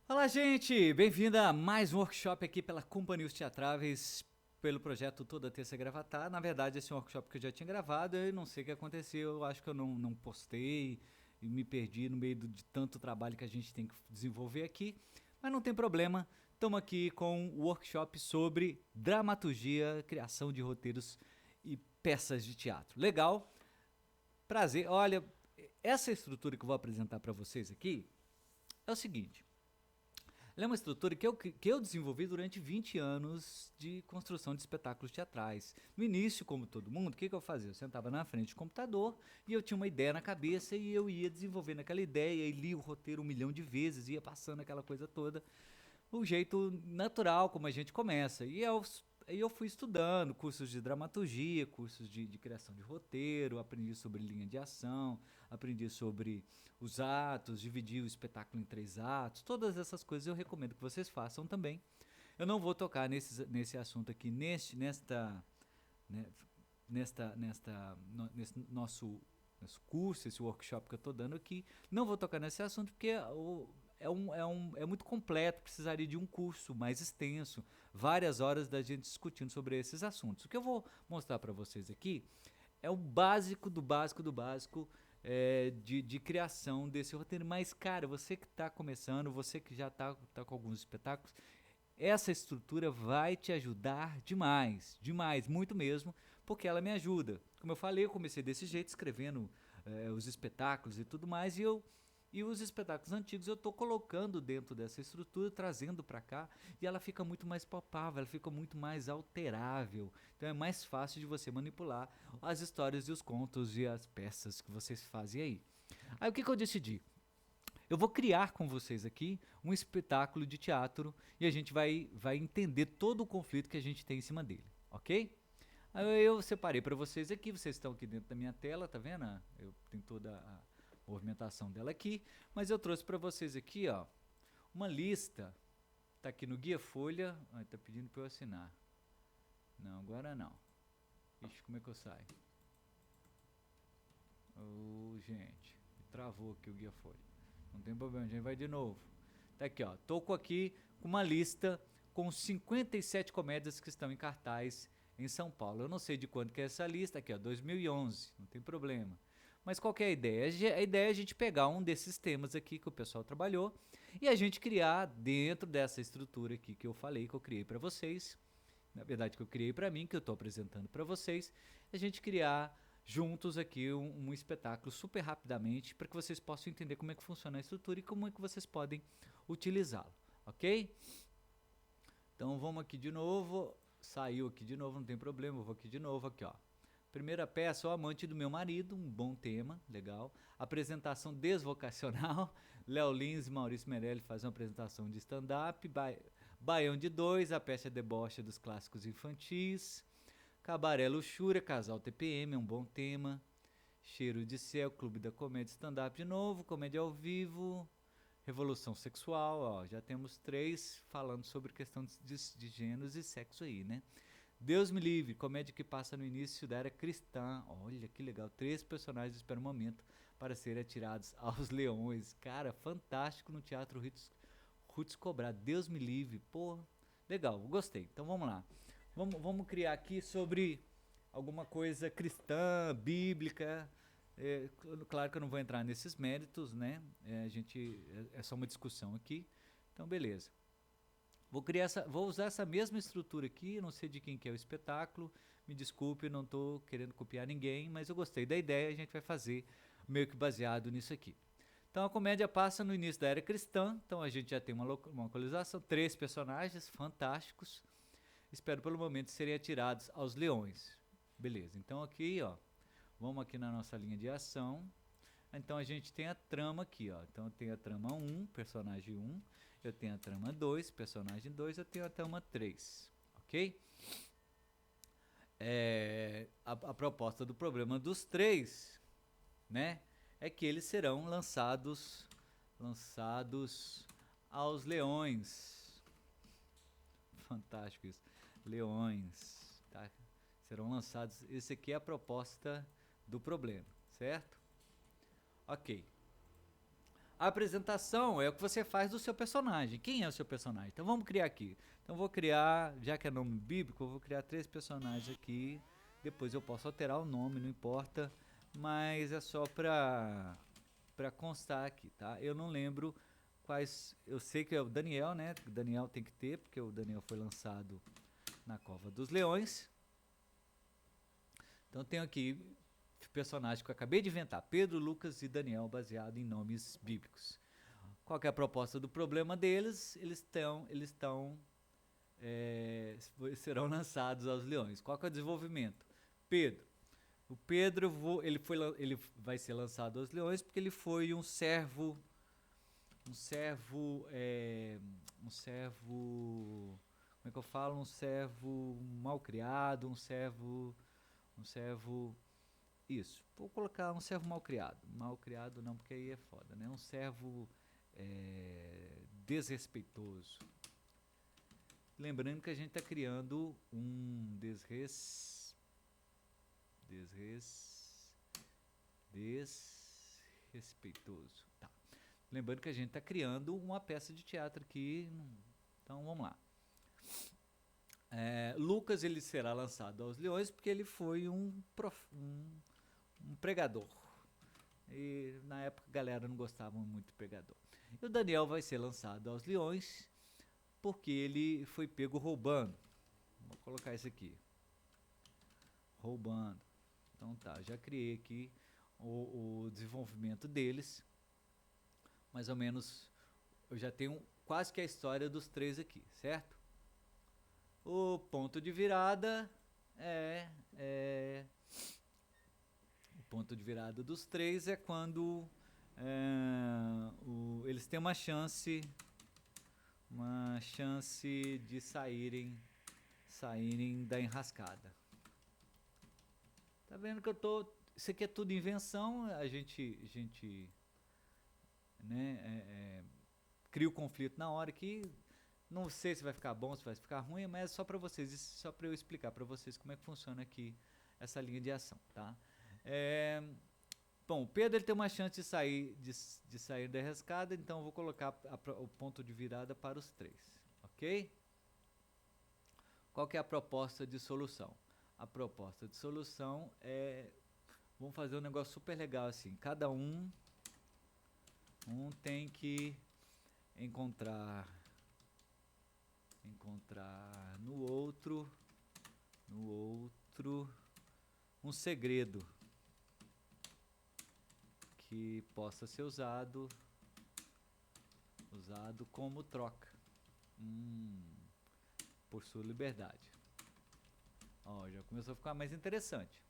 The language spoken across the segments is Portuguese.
Olá, gente! Bem-vinda a mais um workshop aqui pela Companhia Os Teatráveis, pelo projeto Toda Terça Gravatar. Na verdade, esse é um workshop que eu já tinha gravado, eu não sei o que aconteceu, eu acho que eu não postei e me perdi no meio de tanto trabalho que a gente tem que desenvolver aqui, mas não tem problema, estamos aqui com o workshop sobre dramaturgia, criação de roteiros e peças de teatro. Legal? Prazer. Olha, essa estrutura que eu vou apresentar para vocês aqui é o seguinte. Ela é uma estrutura que eu desenvolvi durante 20 anos de construção de espetáculos teatrais. No início, como todo mundo, o que eu fazia? Eu sentava na frente do computador e eu tinha uma ideia na cabeça e eu ia desenvolvendo aquela ideia e li o roteiro 1 milhão de vezes, ia passando aquela coisa toda o jeito natural como a gente começa. E eu fui estudando cursos de dramaturgia, cursos de criação de roteiro, aprendi sobre linha de ação, aprendi sobre os atos, dividi o espetáculo em 3 atos, todas essas coisas eu recomendo que vocês façam também. Eu não vou tocar nesse assunto aqui, né, nesse nosso curso, esse workshop que eu estou dando aqui. Não vou tocar nesse assunto porque é muito completo, precisaria de um curso mais extenso, várias horas da gente discutindo sobre esses assuntos. O que eu vou mostrar para vocês aqui é o básico do básico do básico de criação desse roteiro. Mas, cara, você que está começando, você que já tá com alguns espetáculos, essa estrutura vai te ajudar demais, demais, muito mesmo, porque ela me ajuda. Como eu falei, eu comecei desse jeito, escrevendo os espetáculos e tudo mais, e os espetáculos antigos eu estou colocando dentro dessa estrutura, trazendo para cá, e ela fica muito mais palpável, ela fica muito mais alterável. Então é mais fácil de você manipular as histórias e os contos e as peças que vocês fazem aí. Aí o que eu decidi? Eu vou criar com vocês aqui um espetáculo de teatro e a gente vai entender todo o conflito que a gente tem em cima dele, ok? Aí eu separei para vocês aqui, vocês estão aqui dentro da minha tela, tá vendo? Eu tenho toda a movimentação dela aqui, mas eu trouxe para vocês aqui, ó, uma lista. Tá aqui no guia folha, tá pedindo para eu assinar. Não, agora não. Ixi, como é que eu saio? Gente, travou aqui o guia folha. Não tem problema, a gente vai de novo. Tá aqui, ó. Tô aqui com uma lista com 57 comédias que estão em cartaz em São Paulo. Eu não sei de quando que é essa lista, aqui, ó, 2011, não tem problema. Mas qual que é a ideia? A ideia é a gente pegar um desses temas aqui que o pessoal trabalhou e a gente criar dentro dessa estrutura aqui que eu falei, que eu criei para vocês, na verdade que eu criei para mim, que eu estou apresentando para vocês, a gente criar juntos aqui um espetáculo super rapidamente para que vocês possam entender como é que funciona a estrutura e como é que vocês podem utilizá-lo, ok? Então vamos aqui de novo, saiu aqui de novo, não tem problema, eu vou aqui de novo, aqui ó. Primeira peça, O Amante do Meu Marido, um bom tema, legal. Apresentação desvocacional, Léo Lins e Maurício Meirelles fazem uma apresentação de stand-up. Baião de Dois, A Peça Deboche dos Clássicos Infantis. Cabaré Luxúria, Casal TPM, é um bom tema. Cheiro de Céu, Clube da Comédia Stand-up de novo, Comédia ao Vivo. Revolução Sexual, ó, já temos 3 falando sobre questão de gêneros e sexo aí, né? Deus me livre, comédia que passa no início da era cristã. Olha que legal, 3 personagens esperam um momento para serem atirados aos leões. Cara, fantástico no Teatro Roots Cobrar. Deus me livre, pô, legal, gostei. Então vamos lá. Vamos criar aqui sobre alguma coisa cristã, bíblica. Claro que eu não vou entrar nesses méritos, né? É só uma discussão aqui. Então, beleza. Vou usar essa mesma estrutura aqui, não sei de quem que é o espetáculo, me desculpe, não estou querendo copiar ninguém, mas eu gostei da ideia, a gente vai fazer meio que baseado nisso aqui. Então a comédia passa no início da era cristã, então a gente já tem uma localização, 3 personagens fantásticos, espero pelo momento serem atirados aos leões. Beleza, então aqui, ó, vamos aqui na nossa linha de ação. Então a gente tem a trama aqui, ó. Então eu tenho a trama 1, personagem 1, eu tenho a trama 2, personagem 2, eu tenho a trama 3, ok? A proposta do problema dos 3, né, é que eles serão lançados aos leões. Fantástico isso. Leões, tá? Serão lançados. Esse aqui é a proposta do problema, certo? Ok. A apresentação é o que você faz do seu personagem. Quem é o seu personagem? Então vamos criar aqui. Então vou criar, já que é nome bíblico, eu vou criar 3 personagens aqui. Depois eu posso alterar o nome, não importa. Mas é só pra constar aqui, tá? Eu não lembro quais. Eu sei que é o Daniel, né? O Daniel tem que ter, porque o Daniel foi lançado na Cova dos Leões. Então tenho aqui personagens que eu acabei de inventar: Pedro, Lucas e Daniel, baseado em nomes bíblicos. Qual que é a proposta do problema deles? Serão lançados aos leões. Qual que é o desenvolvimento? Pedro. O Pedro ele vai ser lançado aos leões porque ele foi um servo, como é que eu falo? Um servo mal criado, isso. Vou colocar um servo mal criado. Mal criado não, porque aí é foda, né? Um servo desrespeitoso. Lembrando que a gente está criando um desrespeitoso. Tá. Lembrando que a gente está criando uma peça de teatro aqui. Então vamos lá. Lucas ele será lançado aos leões porque ele foi um pregador. E na época a galera não gostava muito de pregador. E o Daniel vai ser lançado aos leões porque ele foi pego roubando. Vou colocar isso aqui. Roubando. Então tá, já criei aqui o desenvolvimento deles. Mais ou menos, eu já tenho quase que a história dos 3 aqui, certo? O ponto de virada o ponto de virada dos 3 é quando eles têm uma chance de saírem da enrascada. Tá vendo que isso aqui é tudo invenção, a gente né, cria o conflito na hora que não sei se vai ficar bom, se vai ficar ruim, mas é só para vocês, só para eu explicar para vocês como é que funciona aqui essa linha de ação, tá? Bom, o Pedro ele tem uma chance de sair da enrascada, então eu vou colocar o ponto de virada para os 3, ok? Qual que é a proposta de solução? A proposta de solução vamos fazer um negócio super legal assim, cada um tem que encontrar no outro um segredo que possa ser usado como troca por sua liberdade. Ó, já começou a ficar mais interessante.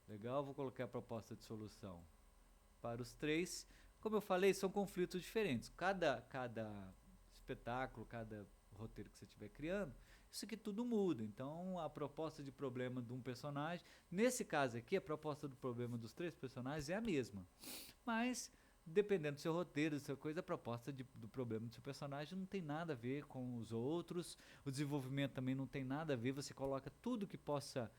Legal, vou colocar a proposta de solução para os 3. Como eu falei, são conflitos diferentes. Cada espetáculo, cada roteiro que você estiver criando, isso aqui tudo muda. Então, a proposta de problema de um personagem, nesse caso aqui, a proposta do problema dos 3 personagens é a mesma. Mas, dependendo do seu roteiro, da sua coisa, a proposta do problema do seu personagem não tem nada a ver com os outros. O desenvolvimento também não tem nada a ver. Você coloca tudo que possa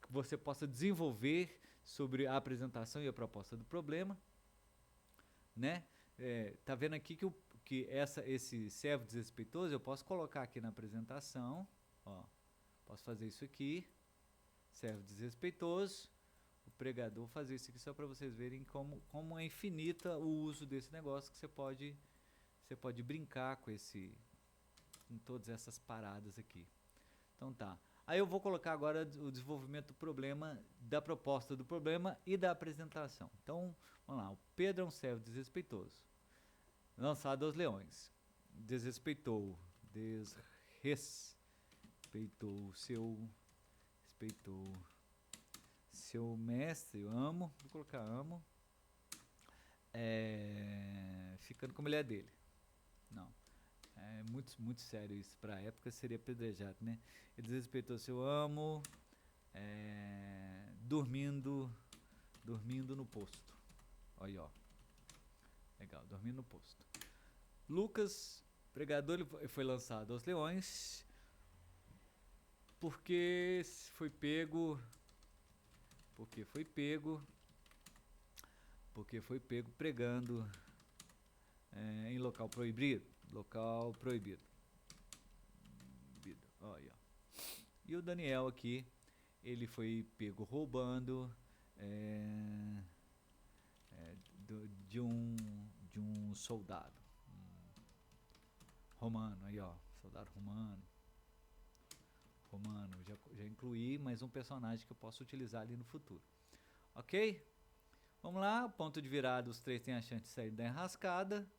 que você possa desenvolver sobre a apresentação e a proposta do problema, né? Tá vendo aqui que esse servo desrespeitoso eu posso colocar aqui na apresentação, ó, posso fazer isso aqui, servo desrespeitoso, o pregador, fazer isso aqui só para vocês verem como é infinita o uso desse negócio, que você pode brincar com todas essas paradas aqui. Então tá. Aí eu vou colocar agora o desenvolvimento do problema, da proposta do problema e da apresentação. Então, vamos lá. O Pedro é um servo desrespeitoso, lançado aos leões. Desrespeitou seu mestre, eu amo, vou colocar amo, ficando com a mulher dele. Não. É muito sério isso. Pra época seria apedrejado, né? Ele desrespeitou seu amo, dormindo no posto. Olha, ó. Legal, dormindo no posto. Lucas, pregador, ele foi lançado aos leões porque foi pego porque foi pego pregando em local proibido. Local proibido. Olha. E o Daniel aqui, ele foi pego roubando de um soldado romano. Aí, ó, soldado romano. Já incluí mais um personagem que eu posso utilizar ali no futuro. Ok? Vamos lá, ponto de virada, os três têm a chance de sair da enrascada.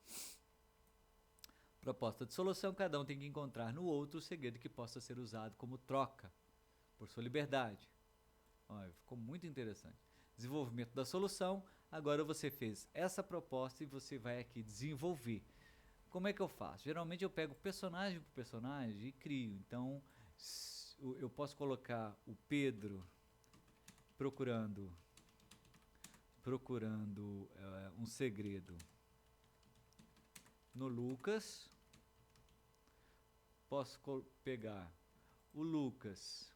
Proposta de solução, cada um tem que encontrar no outro o segredo que possa ser usado como troca por sua liberdade. Olha, ficou muito interessante. Desenvolvimento da solução, agora você fez essa proposta e você vai aqui desenvolver. Como é que eu faço? Geralmente eu pego personagem por personagem e crio. Então, eu posso colocar o Pedro procurando um segredo no Lucas. Posso pegar o Lucas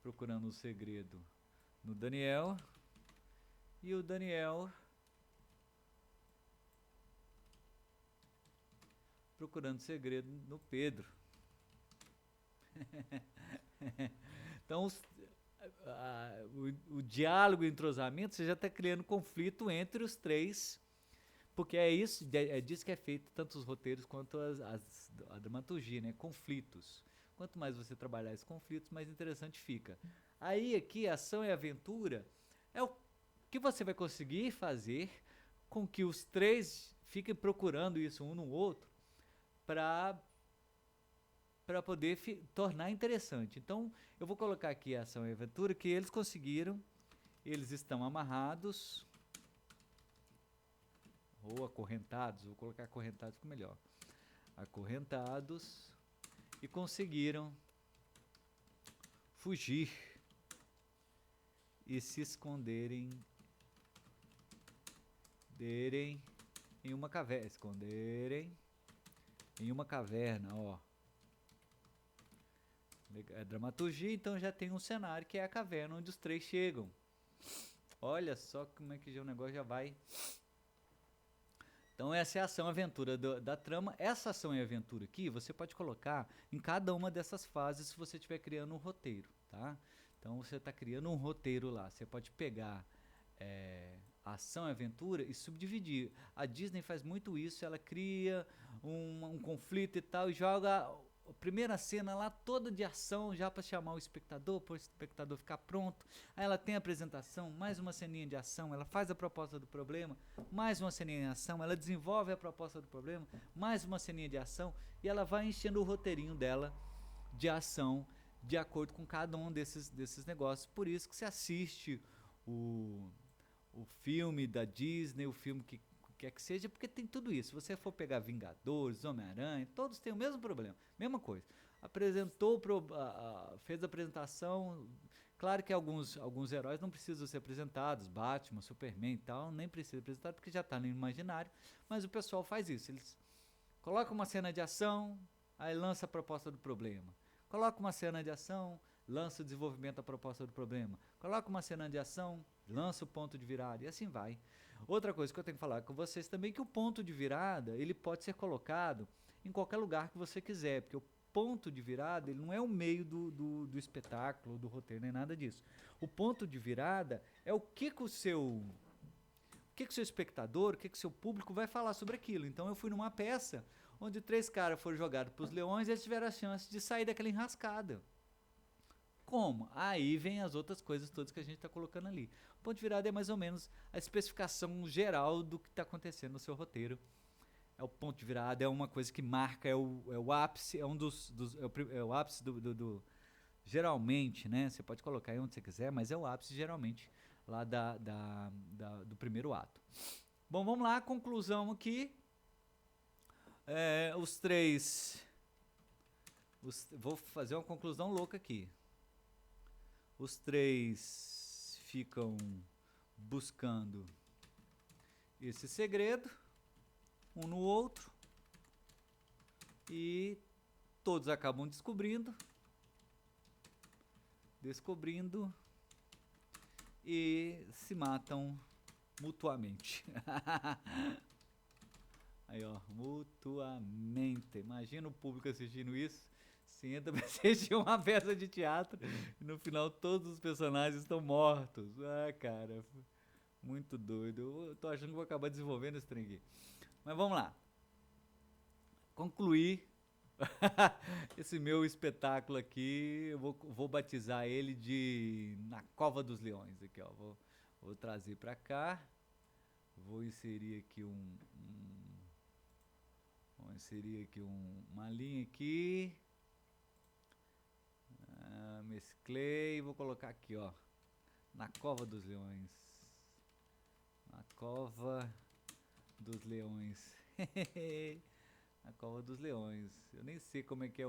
procurando um segredo no Daniel e o Daniel procurando segredo no Pedro. Então, o diálogo e o entrosamento, você já está criando conflito entre os três, porque é disso que é feito tanto os roteiros quanto a dramaturgia, né? Conflitos. Quanto mais você trabalhar esses conflitos, mais interessante fica. Aí aqui, ação e aventura é o que você vai conseguir fazer com que os três fiquem procurando isso um no outro para poder tornar interessante. Então, eu vou colocar aqui a ação e aventura que eles conseguiram, eles estão amarrados ou acorrentados, vou colocar acorrentados que melhor. Acorrentados e conseguiram fugir e se esconderem em uma caverna, ó. É dramaturgia, então já tem um cenário que é a caverna onde os três chegam. Olha só como é que o negócio já vai. Então essa é a ação e aventura da trama. Essa ação e aventura aqui você pode colocar em cada uma dessas fases se você estiver criando um roteiro, tá? Então você está criando um roteiro lá. Você pode pegar ação e aventura e subdividir. A Disney faz muito isso, ela cria um conflito e tal e joga a primeira cena lá toda de ação já para chamar o espectador, para o espectador ficar pronto. Aí ela tem a apresentação, mais uma ceninha de ação, ela faz a proposta do problema, mais uma ceninha de ação, ela desenvolve a proposta do problema, mais uma ceninha de ação e ela vai enchendo o roteirinho dela de ação de acordo com cada um desses negócios. Por isso que você assiste o filme da Disney, o filme que quer que seja, porque tem tudo isso. Se você for pegar Vingadores, Homem-Aranha, todos têm o mesmo problema, mesma coisa. Fez a apresentação, claro que alguns heróis não precisam ser apresentados, Batman, Superman e tal, nem precisa ser apresentado porque já está no imaginário, mas o pessoal faz isso, eles colocam uma cena de ação, aí lança a proposta do problema. Coloca uma cena de ação, lança o desenvolvimento da proposta do problema. Coloca uma cena de ação, lança o ponto de virada e assim vai. Outra coisa que eu tenho que falar com vocês também é que o ponto de virada ele pode ser colocado em qualquer lugar que você quiser, porque o ponto de virada ele não é o meio do espetáculo, do roteiro, nem nada disso. O ponto de virada é o que o seu espectador, o que o seu público vai falar sobre aquilo. Então eu fui numa peça onde 3 caras foram jogados para os leões e eles tiveram a chance de sair daquela enrascada. Como? Aí vem as outras coisas todas que a gente está colocando ali. O ponto de virada é mais ou menos a especificação geral do que está acontecendo no seu roteiro. É o ponto de virada, é uma coisa que marca, é o ápice, é o ápice do geralmente, né? Você pode colocar aí onde você quiser, mas é o ápice geralmente lá do primeiro ato. Bom, vamos lá, conclusão aqui. Os três... vou fazer uma conclusão louca aqui. Os três ficam buscando esse segredo, um no outro, e todos acabam descobrindo, e se matam mutuamente. Aí, ó, mutuamente. Imagina o público assistindo isso. Você entra pra assistir uma peça de teatro e no final todos os personagens estão mortos. Ah, cara, muito doido. Eu tô achando que vou acabar desenvolvendo esse trem aqui. Mas vamos lá. Concluir esse meu espetáculo aqui. Eu vou batizar ele de Na Cova dos Leões. Aqui, ó. Vou trazer pra cá. Vou inserir aqui vou inserir aqui uma linha aqui. Mesclei. Vou colocar aqui, ó. Na Cova dos Leões. Na Cova dos Leões. Na Cova dos Leões. Eu nem sei como é que é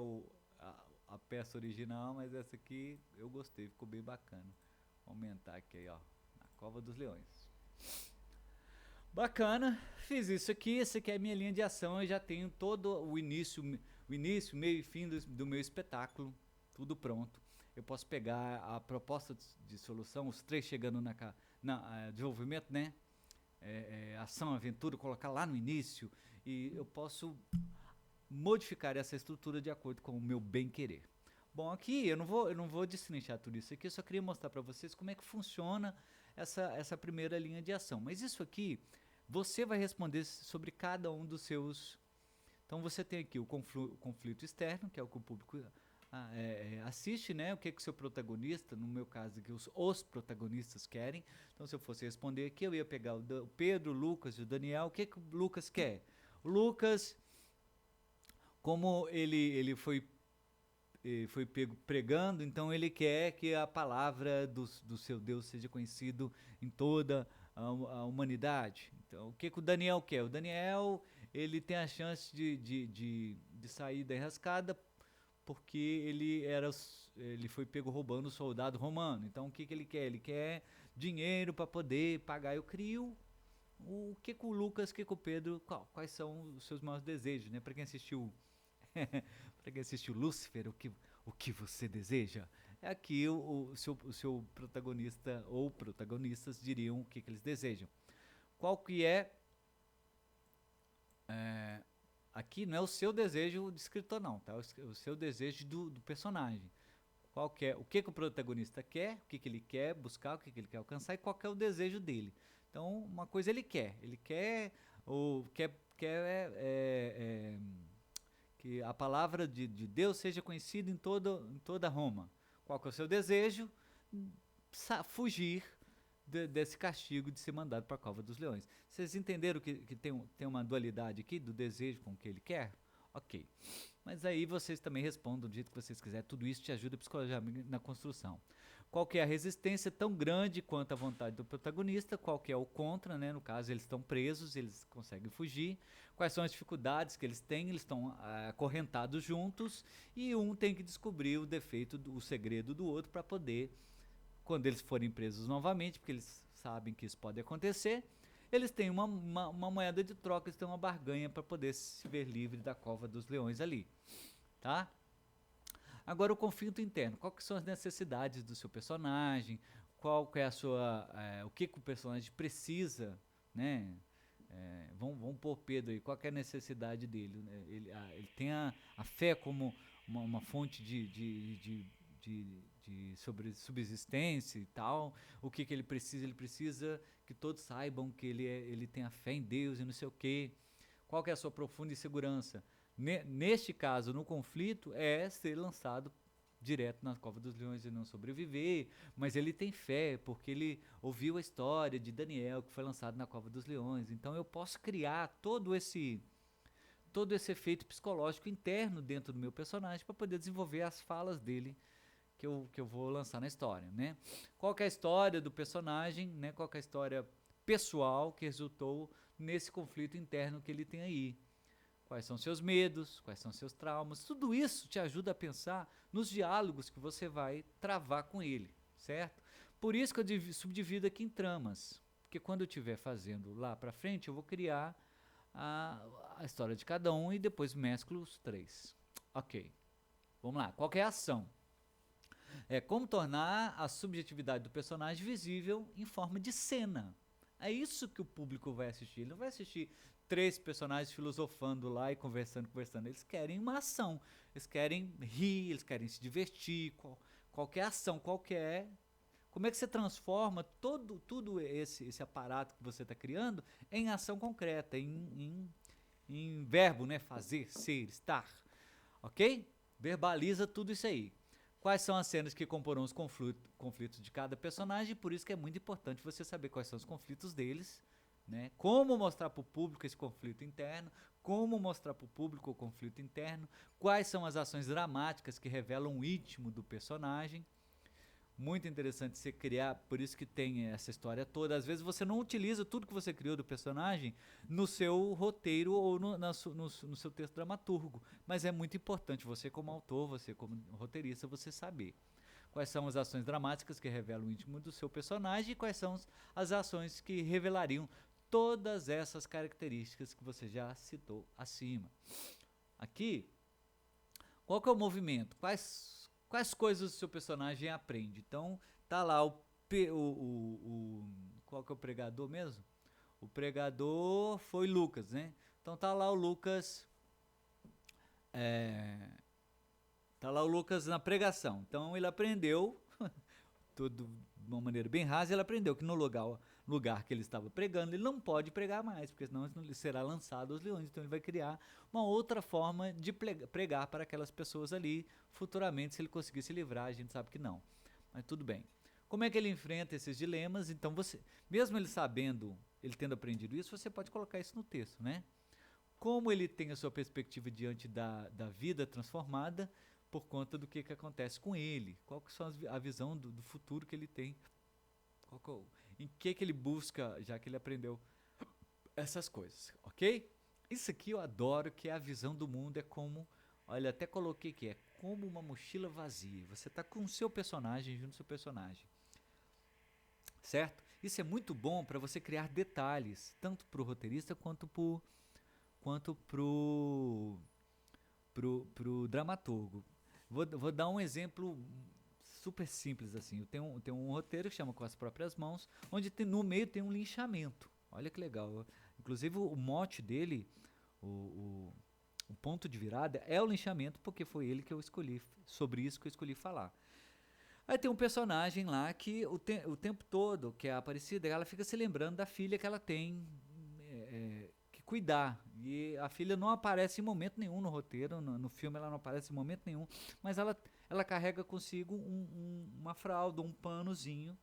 a peça original, mas essa aqui eu gostei, ficou bem bacana. Vou aumentar aqui, ó. Na Cova dos Leões. Bacana, fiz isso aqui. Essa aqui é a minha linha de ação. Eu já tenho todo o início, meio e fim do meu espetáculo. Tudo pronto. Eu posso pegar a proposta de solução, os três chegando na desenvolvimento, né? Ação, aventura, colocar lá no início. E eu posso modificar essa estrutura de acordo com o meu bem querer. Bom, aqui eu não vou destrinchar tudo isso aqui, eu só queria mostrar para vocês como é que funciona essa primeira linha de ação. Mas isso aqui, você vai responder sobre cada um dos seus... Então você tem aqui o conflito externo, que é o que o público assiste, né? O que o seu protagonista, no meu caso aqui, os protagonistas querem. Então se eu fosse responder aqui, eu ia pegar o Pedro, o Lucas e o Daniel. O que o Lucas quer? O Lucas, como ele foi pego pregando, então ele quer que a palavra do seu Deus seja conhecido em toda a humanidade. Então, o que o Daniel quer? O Daniel, ele tem a chance de sair da enrascada porque ele foi pego roubando o soldado romano. Então, o que ele quer? Ele quer dinheiro para poder pagar. Eu crio o que o Lucas, o que o Pedro, quais são os seus maiores desejos, né? Para quem assistiu para quem assistiu Lúcifer, o que você deseja? É aqui o seu protagonista ou protagonistas diriam o que eles desejam. Qual que aqui não é o seu desejo do escritor não, tá? O seu desejo do personagem. Qual que é, o que o protagonista quer, o que ele quer buscar, o que ele quer alcançar e qual que é o desejo dele. Então, uma coisa ele quer que a palavra de Deus seja conhecida em toda Roma. Qual que é o seu desejo? Fugir desse castigo de ser mandado para a Cova dos Leões. Vocês entenderam que tem uma dualidade aqui do desejo com o que ele quer? Ok. Mas aí vocês também respondam do jeito que vocês quiserem. Tudo isso te ajuda psicologicamente na construção. Qual que é a resistência tão grande quanto a vontade do protagonista? Qual que é o contra, né? No caso, eles estão presos, eles conseguem fugir. Quais são as dificuldades que eles têm? Eles estão acorrentados juntos e um tem que descobrir o defeito, o segredo do outro para poder, quando eles forem presos novamente, porque eles sabem que isso pode acontecer, eles têm uma moeda de troca, eles têm uma barganha para poder se ver livre da Cova dos Leões ali, tá? Agora o conflito interno, qual que são as necessidades do seu personagem, qual que é o que o personagem precisa, né? Vamos pôr Pedro aí, qual que é a necessidade dele? Né? Ele tem a fé como uma fonte de subsistência e tal. O que ele precisa? Ele precisa que todos saibam que ele tem a fé em Deus e não sei o quê. Qual que é a sua profunda insegurança? Neste caso, no conflito, é ser lançado direto na Cova dos Leões e não sobreviver, mas ele tem fé, porque ele ouviu a história de Daniel, que foi lançado na Cova dos Leões. Então eu posso criar todo esse efeito psicológico interno dentro do meu personagem para poder desenvolver as falas dele que eu vou lançar na história, né? Qual que é a história do personagem, né? Qual que é a história pessoal que resultou nesse conflito interno que ele tem aí? Quais são seus medos, quais são seus traumas, tudo isso te ajuda a pensar nos diálogos que você vai travar com ele, certo? Por isso que eu subdivido aqui em tramas, porque quando eu estiver fazendo lá para frente, eu vou criar a história de cada um e depois mesclo os três. Ok, vamos lá, qual que é a ação? É como tornar a subjetividade do personagem visível em forma de cena. É isso que o público vai assistir. Ele não vai assistir três personagens filosofando lá e conversando. Eles querem uma ação. Eles querem rir, eles querem se divertir. Qualquer ação, qualquer. Como é que você transforma tudo esse aparato que você está criando em ação concreta, em verbo, né? Fazer, ser, estar. Ok? Verbaliza tudo isso aí. Quais são as cenas que comporão os conflitos de cada personagem, por isso que é muito importante você saber quais são os conflitos deles, né? Como mostrar para o público esse conflito interno, como mostrar para o público o conflito interno, quais são as ações dramáticas que revelam o íntimo do personagem. Muito interessante você criar, por isso que tem essa história toda. Às vezes você não utiliza tudo que você criou do personagem no seu roteiro ou no seu texto dramaturgo, mas é muito importante você como autor, você como roteirista, você saber quais são as ações dramáticas que revelam o íntimo do seu personagem e quais são as ações que revelariam todas essas características que você já citou acima. Aqui, qual que é o movimento? Quais coisas o seu personagem aprende? Então, tá lá qual que é o pregador mesmo? O pregador foi Lucas, né? Então tá lá o Lucas, tá lá o Lucas na pregação. Então ele aprendeu, tudo de uma maneira bem rasa, ele aprendeu que no lugar que ele estava pregando, ele não pode pregar mais, porque senão ele será lançado aos leões. Então ele vai criar uma outra forma de pregar para aquelas pessoas ali, futuramente, se ele conseguir se livrar. A gente sabe que não, mas tudo bem. Como é que ele enfrenta esses dilemas? Então você, mesmo ele sabendo, ele tendo aprendido isso, você pode colocar isso no texto, né? Como ele tem a sua perspectiva diante da vida transformada por conta do que acontece com ele, qual que são a visão do futuro que ele tem, em que ele busca, já que ele aprendeu essas coisas, ok? Isso aqui eu adoro, que é a visão do mundo, é como, olha, até coloquei aqui, é como uma mochila vazia, você está com o seu personagem junto ao seu personagem, certo? Isso é muito bom para você criar detalhes, tanto para o roteirista quanto pro dramaturgo. Vou dar um exemplo super simples assim. Eu tenho um roteiro que chama Com as Próprias Mãos, onde no meio tem um linchamento. Olha que legal. Inclusive o mote dele, o ponto de virada é o linchamento, porque foi ele que eu escolhi, sobre isso que eu escolhi falar. Aí tem um personagem lá que o tempo todo, que é a Aparecida, ela fica se lembrando da filha que ela tem que cuidar. E a filha não aparece em momento nenhum no roteiro, no filme ela não aparece em momento nenhum, mas ela carrega consigo uma fralda, um panozinho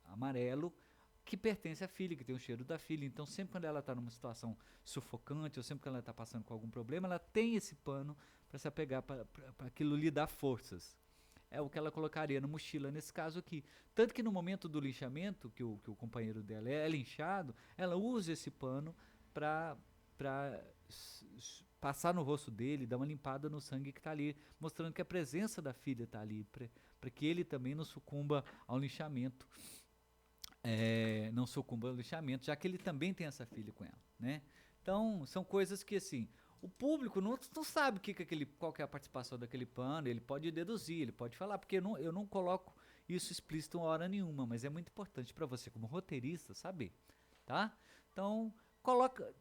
amarelo, que pertence à filha, que tem o cheiro da filha. Então sempre quando ela está numa situação sufocante, ou sempre que ela está passando com algum problema, ela tem esse pano para se apegar, para aquilo lhe dar forças. É o que ela colocaria na mochila nesse caso aqui. Tanto que no momento do linchamento, que o companheiro dela é linchado, ela usa esse pano para passar no rosto dele, dar uma limpada no sangue que está ali, mostrando que a presença da filha está ali, para que ele também não sucumba ao linchamento. Não sucumba ao linchamento, já que ele também tem essa filha com ela, né? Então, são coisas que, assim, o público não sabe qual que é a participação daquele pano, ele pode deduzir, ele pode falar, porque eu não coloco isso explícito em hora nenhuma, mas é muito importante para você, como roteirista, saber, tá? Então, coloca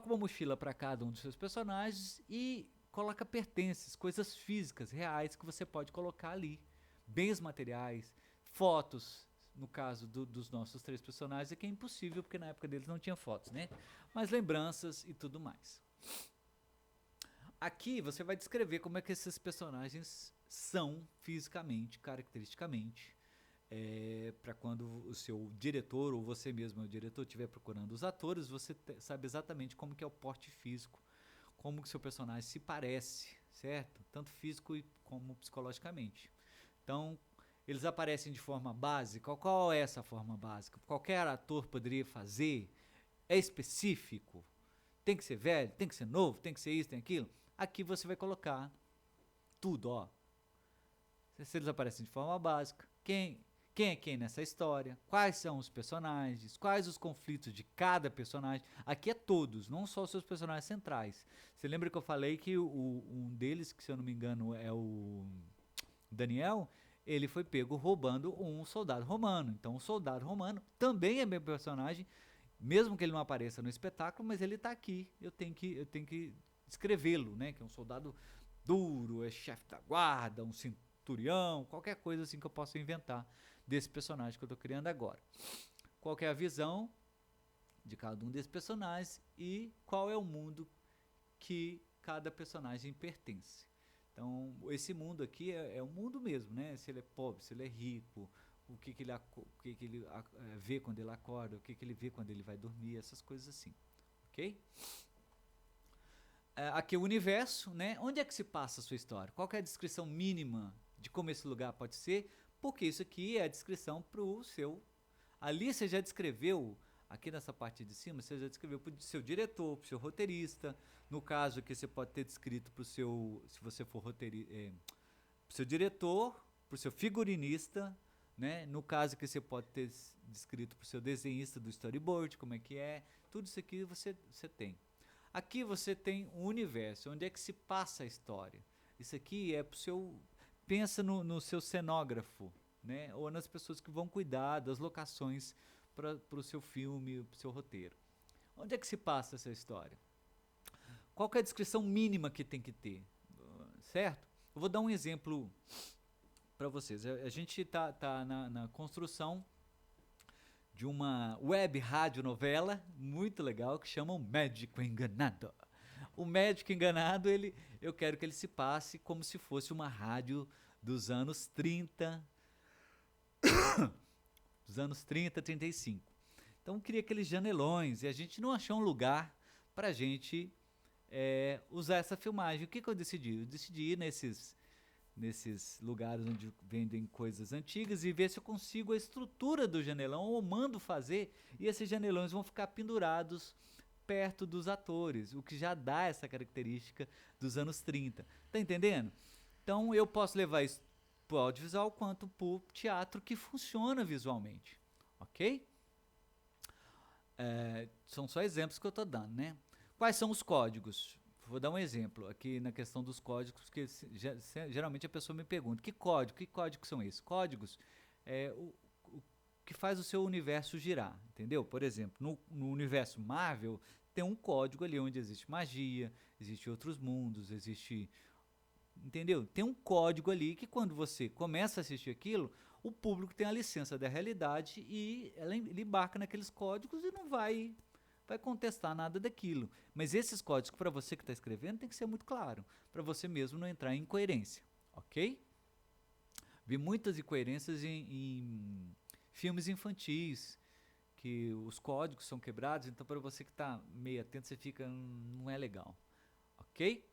uma mochila para cada um dos seus personagens e coloca pertences, coisas físicas, reais, que você pode colocar ali, bens materiais, fotos. No caso dos nossos três personagens, é que é impossível, porque na época deles não tinha fotos, né? Mas lembranças e tudo mais. Aqui você vai descrever como é que esses personagens são fisicamente, caracteristicamente, para quando o seu diretor ou você mesmo, o diretor, estiver procurando os atores, você sabe exatamente como que é o porte físico, como que o seu personagem se parece, certo? Tanto físico como psicologicamente. Então, eles aparecem de forma básica. Qual é essa forma básica? Qualquer ator poderia fazer? É específico? Tem que ser velho? Tem que ser novo? Tem que ser isso, tem aquilo? Aqui você vai colocar tudo, ó. Se eles aparecem de forma básica, quem é quem nessa história, quais são os personagens, quais os conflitos de cada personagem. Aqui é todos, não só os seus personagens centrais. Você lembra que eu falei que um deles, que se eu não me engano é o Daniel, ele foi pego roubando um soldado romano. Então, o soldado romano também é meu personagem, mesmo que ele não apareça no espetáculo, mas ele está aqui. Eu tenho que descrevê-lo, né? Que é um soldado duro, é chefe da guarda, um centurião, qualquer coisa assim que eu possa inventar desse personagem que eu estou criando agora. Qual que é a visão de cada um desses personagens e qual é o mundo que cada personagem pertence. Então, esse mundo aqui é um mundo mesmo, né? Se ele é pobre, se ele é rico, o que ele vê quando ele acorda, o que ele vê quando ele vai dormir, essas coisas assim, ok? Aqui é o universo, né? Onde é que se passa a sua história? Qual que é a descrição mínima de como esse lugar pode ser? Porque isso aqui é a descrição para o seu... Ali você já descreveu, aqui nessa parte de cima, você já descreveu para o seu diretor, para o seu roteirista. No caso aqui você pode ter descrito para o seu, se você for roteirista, para o seu diretor, para o seu figurinista, né? No caso que você pode ter descrito para o seu desenhista do storyboard, como é que é. Tudo isso aqui você tem. Aqui você tem um universo, onde é que se passa a história. Isso aqui é para o seu... Pensa no seu cenógrafo, né? Ou nas pessoas que vão cuidar das locações para o seu filme, para o seu roteiro. Onde é que se passa essa história? Qual que é a descrição mínima que tem que ter? Certo? Eu vou dar um exemplo para vocês. A gente tá na construção de uma web radionovela muito legal que chama O Médico Enganado. O Médico Enganado, eu quero que ele se passe como se fosse uma rádio dos anos 30, dos anos 30, 35. Então eu queria aqueles janelões e a gente não achou um lugar para a gente usar essa filmagem. O que eu decidi? Eu decidi ir nesses lugares onde vendem coisas antigas e ver se eu consigo a estrutura do janelão ou mando fazer, e esses janelões vão ficar pendurados perto dos atores, o que já dá essa característica dos anos 30. Tá entendendo? Então eu posso levar isso para o audiovisual quanto para o teatro, que funciona visualmente, ok? São só exemplos que eu estou dando, né? Quais são os códigos? Vou dar um exemplo aqui na questão dos códigos, que geralmente a pessoa me pergunta, que códigos são esses? Códigos é o que faz o seu universo girar, entendeu? Por exemplo, no universo Marvel tem um código ali onde existe magia, existe outros mundos, existe... Entendeu? Tem um código ali que quando você começa a assistir aquilo, o público tem a licença da realidade e ele embarca naqueles códigos e não vai contestar nada daquilo. Mas esses códigos, para você que está escrevendo, tem que ser muito claro, para você mesmo não entrar em incoerência, ok? Vi muitas incoerências em filmes infantis, que os códigos são quebrados, então para você que está meio atento, você fica, não é legal, ok?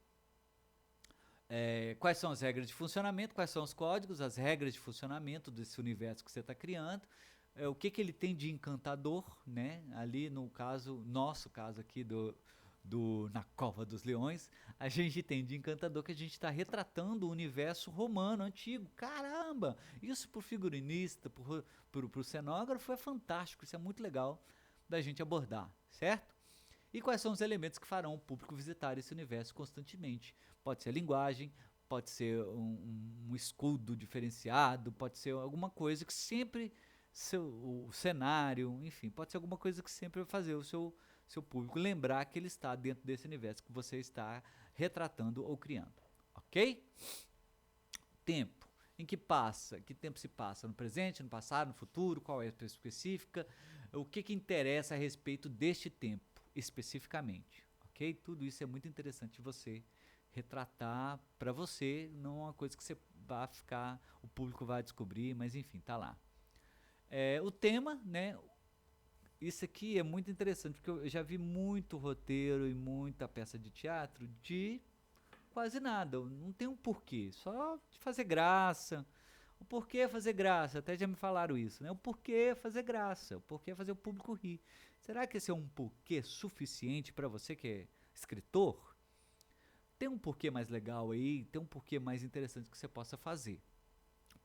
Quais são as regras de funcionamento, quais são os códigos, as regras de funcionamento desse universo que você está criando, o que ele tem de encantador, né? Ali no caso, nosso caso aqui Na Cova dos Leões, a gente tem de encantador que a gente está retratando o universo romano antigo. Caramba! Isso pro figurinista, pro cenógrafo é fantástico, isso é muito legal da gente abordar, certo? E quais são os elementos que farão o público visitar esse universo constantemente? Pode ser a linguagem, pode ser um escudo diferenciado, pode ser alguma coisa que sempre... o cenário, enfim, pode ser alguma coisa que sempre vai fazer o seu público lembrar que ele está dentro desse universo que você está retratando ou criando, ok? Tempo. Em que tempo se passa? No presente, no passado, no futuro? Qual é a específica? O que interessa a respeito deste tempo especificamente, ok? Tudo isso é muito interessante você retratar para você, não é uma coisa que você vai ficar, o público vai descobrir, mas enfim, tá lá. O tema, né? Isso aqui é muito interessante, porque eu já vi muito roteiro e muita peça de teatro de quase nada, não tem um porquê, só de fazer graça. O porquê é fazer graça, até já me falaram isso, né? O porquê é fazer graça, o porquê é fazer o público rir. Será que esse é um porquê suficiente para você que é escritor? Tem um porquê mais legal aí, tem um porquê mais interessante que você possa fazer.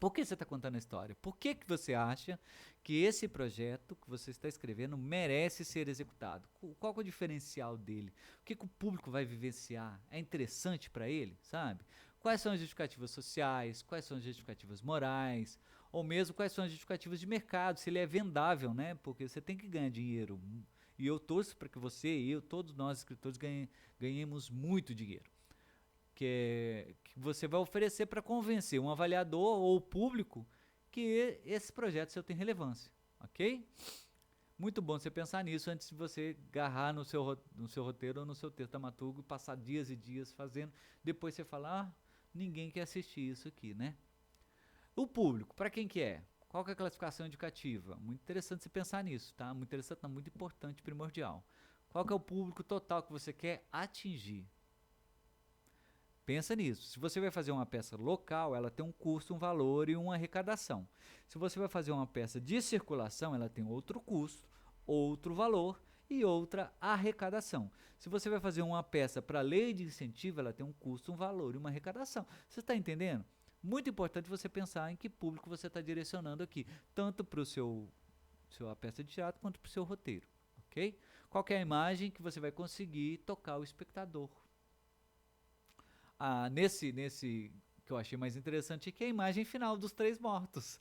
Por que você está contando a história? Por que você acha que esse projeto que você está escrevendo merece ser executado? Qual é o diferencial dele? O que o público vai vivenciar? É interessante para ele, sabe? Quais são as justificativas sociais, quais são as justificativas morais, ou mesmo quais são as justificativas de mercado, se ele é vendável, né? Porque você tem que ganhar dinheiro. E eu torço para que você e eu, todos nós escritores, ganhemos muito dinheiro. Que você vai oferecer para convencer um avaliador ou o público que esse projeto seu tem relevância, ok? Muito bom você pensar nisso antes de você agarrar no seu roteiro ou no seu texto dramaturgo e passar dias e dias fazendo. Depois você fala, ninguém quer assistir isso aqui, né? O público, para quem que é? Qual que é a classificação indicativa? Muito interessante você pensar nisso, tá? Muito interessante, não, muito importante, primordial. Qual que é o público total que você quer atingir? Pensa nisso. Se você vai fazer uma peça local, ela tem um custo, um valor e uma arrecadação. Se você vai fazer uma peça de circulação, ela tem outro custo, outro valor e outra arrecadação. Se você vai fazer uma peça para lei de incentivo, ela tem um custo, um valor e uma arrecadação. Você está entendendo? Muito importante você pensar em que público você está direcionando aqui, tanto para o sua peça de teatro quanto para o seu roteiro, ok? Qual que é a imagem que você vai conseguir tocar o espectador? Nesse que eu achei mais interessante, que é a imagem final dos 3 mortos.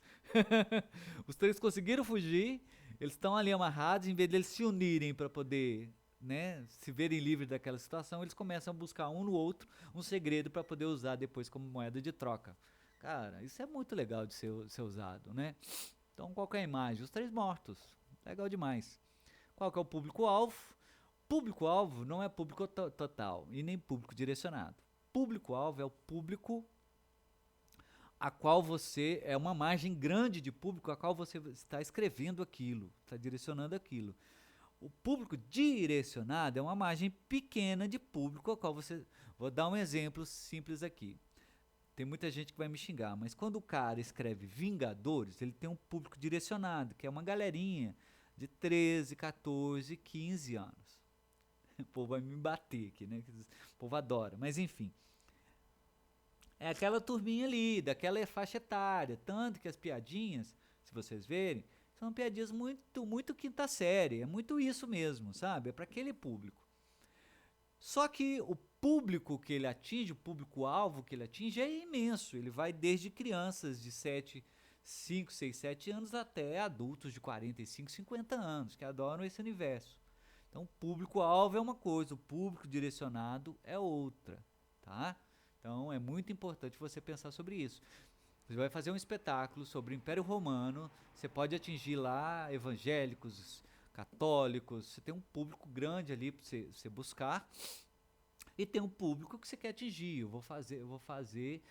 Os 3 conseguiram fugir, eles estão ali amarrados, em vez de eles se unirem para poder, né, se verem livres daquela situação, eles começam a buscar um no outro um segredo para poder usar depois como moeda de troca. Cara, isso é muito legal de ser usado, né? Então, qual que é a imagem? Os 3 mortos. Legal demais. Qual que é o público-alvo? Público-alvo não é público total e nem público direcionado. Público-alvo é o público a qual você, é uma margem grande de público a qual você está escrevendo aquilo, está direcionando aquilo. O público direcionado é uma margem pequena de público a qual você, vou dar um exemplo simples aqui. Tem muita gente que vai me xingar, mas quando o cara escreve Vingadores, ele tem um público direcionado, que é uma galerinha de 13, 14, 15 anos. O povo vai me bater aqui, né? O povo adora, mas enfim. É aquela turminha ali, daquela faixa etária, tanto que as piadinhas, se vocês verem, são piadinhas muito quinta série, é muito isso mesmo, sabe? É para aquele público. Só que o público que ele atinge, o público-alvo que ele atinge é imenso, ele vai desde crianças de 5, 6, 7 anos até adultos de 45, 50 anos, que adoram esse universo. Então, o público-alvo é uma coisa, o público direcionado é outra, tá? Então, é muito importante você pensar sobre isso. Você vai fazer um espetáculo sobre o Império Romano, você pode atingir lá evangélicos, católicos, você tem um público grande ali para você buscar, e tem um público que você quer atingir. Eu vou fazer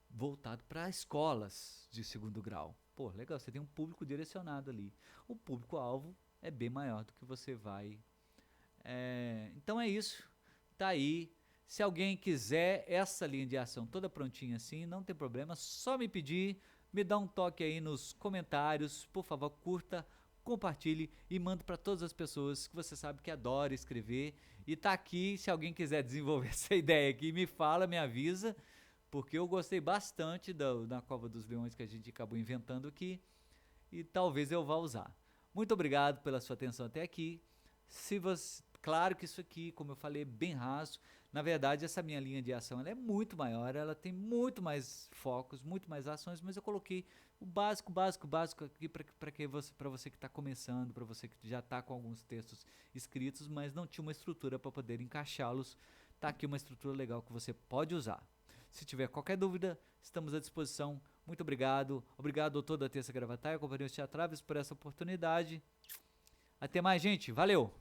voltado para escolas de 2º grau. Pô, legal, você tem um público direcionado ali. O público-alvo é bem maior do que você vai. Então é isso, tá aí. Se alguém quiser essa linha de ação toda prontinha assim, não tem problema, só me pedir, me dá um toque aí nos comentários, por favor, curta, compartilhe e manda para todas as pessoas que você sabe que adora escrever. E tá aqui, se alguém quiser desenvolver essa ideia aqui, me fala, me avisa, porque eu gostei bastante da Cova dos Leões que a gente acabou inventando aqui e talvez eu vá usar. Muito obrigado pela sua atenção até aqui. Claro que isso aqui, como eu falei, é bem raso. Na verdade, essa minha linha de ação ela é muito maior, ela tem muito mais focos, muito mais ações, mas eu coloquei o básico aqui para você que está começando, para você que já está com alguns textos escritos, mas não tinha uma estrutura para poder encaixá-los. Está aqui uma estrutura legal que você pode usar. Se tiver qualquer dúvida, estamos à disposição. Muito obrigado. Obrigado, doutor da Terça Gravataia, Companhia Teatráveis, por essa oportunidade. Até mais, gente. Valeu!